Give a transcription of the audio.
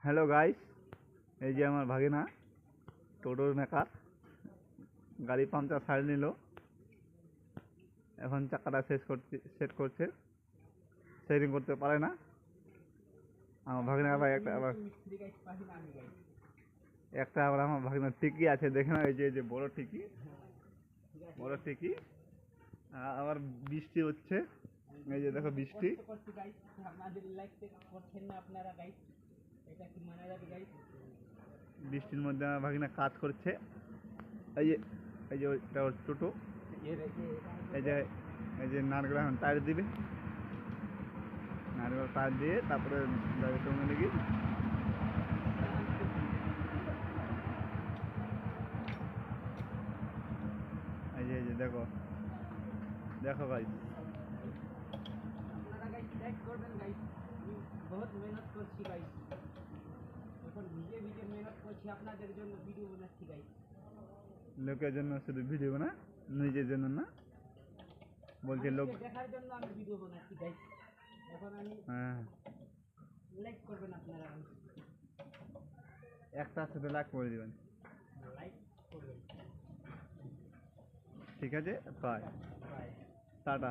Hello guys, এই যে আমার ভাগিনা টোটোর মেকার গাড়ি পাংচার সারিয়ে নিল। এখন চাকাটা সেট করছে। সেটিং করতে পারে না আমার ভাগিনা। আবার একটা আবার আমার ভাগিনার টিকি আছে, দেখে না? এই যে বড় টিকি, বড় টিকি। আবার বৃষ্টি হচ্ছে, এই যে দেখো বৃষ্টি। বৃষ্টির মধ্যে আমার ভাগিনা কাজ করছে। এই যে ওইটা ওর টোটো। এই যে নারকেল এখন টায়ার দিবে, নারকেল টায়ার দিয়ে তারপরে যাবে টঙ্গে নাকি। এই যে দেখো দেখো ভাই, बहुत मेहनत করছি গাইস, এখন ভিজে ভিজে মেহনত করছি আপনাদের জন্য, ভিডিও বানাচ্ছি গাইস। লোকের জন্য শুধু ভিডিও না, নিজের জন্য না, বলছে লোক দেখার জন্য আমি ভিডিও বানাচ্ছি গাইস। এখন আমি লাইক করবেন আপনারা, একটা শুধু লাইক করে দিবেন, লাইক করবেন। ঠিক আছে? Bye, tata.